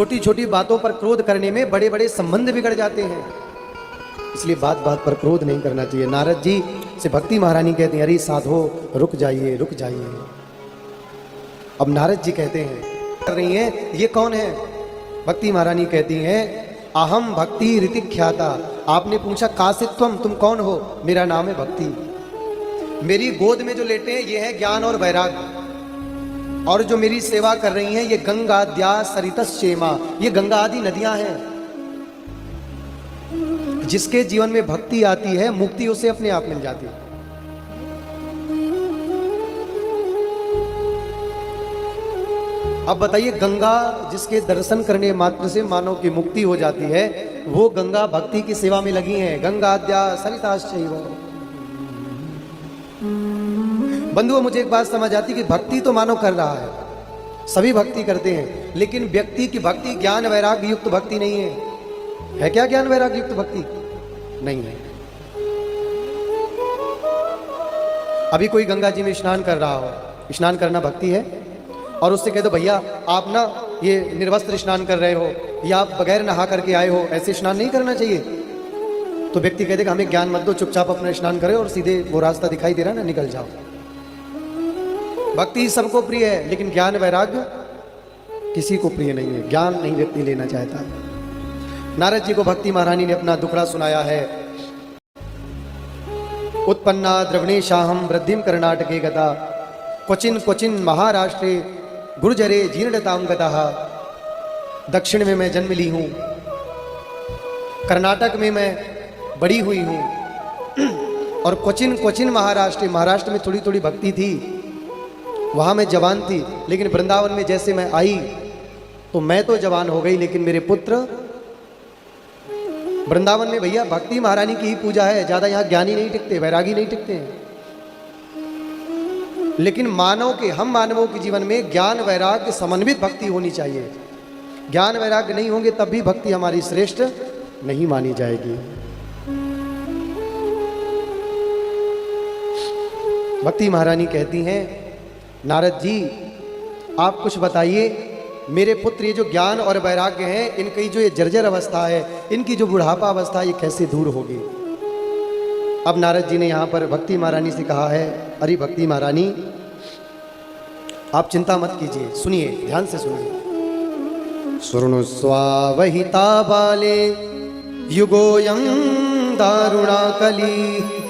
छोटी छोटी बातों पर क्रोध करने में बड़े बड़े संबंध बिगड़ जाते हैं, इसलिए बात बात पर क्रोध नहीं करना चाहिए। नारद जी से भक्ति महारानी कहती हैं, अरे साधो रुक जाइए रुक जाइए। अब नारद जी कहते हैं, कर रही हैं, ये कौन है? भक्ति महारानी कहती हैं, अहम भक्ति ऋतिक ख्याता। आपने पूछा कासित्वम, तुम कौन हो? मेरा नाम है भक्ति। मेरी गोद में जो लेटे हैं ये है ज्ञान और वैराग्य, और जो मेरी सेवा कर रही हैं ये गंगा द्या सरितश्चेमा, ये गंगा आदि नदियां हैं। जिसके जीवन में भक्ति आती है मुक्ति उसे अपने आप मिल जाती है। अब बताइए, गंगा जिसके दर्शन करने मात्र से मानव की मुक्ति हो जाती है, वो गंगा भक्ति की सेवा में लगी है। गंगा द्या सरिताश्चैव। बंधुओं, मुझे एक बात समझ आती कि भक्ति तो मानव कर रहा है, सभी भक्ति करते हैं, लेकिन व्यक्ति की भक्ति ज्ञान वैराग्य युक्त भक्ति नहीं है। है क्या ज्ञान वैराग्य युक्त भक्ति? नहीं है। अभी कोई गंगा जी में स्नान कर रहा हो, स्नान करना भक्ति है, और उससे कह दो भैया आप ना ये निर्वस्त्र स्नान कर रहे हो, या आप बगैर नहा करके आए हो, ऐसे स्नान नहीं करना चाहिए। तो व्यक्ति कहते कि हमें ज्ञान मत दो, चुपचाप अपना स्नान करे और सीधे वो रास्ता दिखाई दे रहा ना, निकल जाओ। भक्ति सबको प्रिय है, लेकिन ज्ञान वैराग्य किसी को प्रिय नहीं है। ज्ञान नहीं व्यक्ति लेना चाहता। नारद जी को भक्ति महारानी ने अपना दुखड़ा सुनाया है। उत्पन्ना द्रवणेशाहम वृद्धिम कर्नाटके गता, क्वचिन क्वचिन महाराष्ट्रे गुर्जरे जीर्णताम गतः। दक्षिण में मैं जन्म ली हूँ, कर्नाटक में मैं बड़ी हुई हूँ, और क्वचिन क्वचिन महाराष्ट्र में थोड़ी थोड़ी भक्ति थी, वहाँ मैं जवान थी। लेकिन वृंदावन में जैसे मैं आई तो मैं तो जवान हो गई, लेकिन मेरे पुत्र वृंदावन में भैया भक्ति महारानी की ही पूजा है, ज़्यादा यहाँ ज्ञानी नहीं टिकते, वैरागी नहीं टिकते हैं। लेकिन मानव के, हम मानवों के जीवन में ज्ञान वैराग्य समन्वित भक्ति होनी चाहिए। ज्ञान वैराग्य नहीं होंगे तब भी भक्ति हमारी श्रेष्ठ नहीं मानी जाएगी। भक्ति महारानी कहती हैं, नारद जी आप कुछ बताइए, मेरे पुत्र ये जो ज्ञान और वैराग्य है, इनकी जो ये जर्जर अवस्था है, इनकी जो बुढ़ापा अवस्था, ये कैसे दूर होगी? अब नारद जी ने यहाँ पर भक्ति महारानी से कहा है, अरे भक्ति महारानी आप चिंता मत कीजिए, सुनिए, ध्यान से सुनिए। शृणुस्वावहिता बाले युगोऽयं दारुणा कली।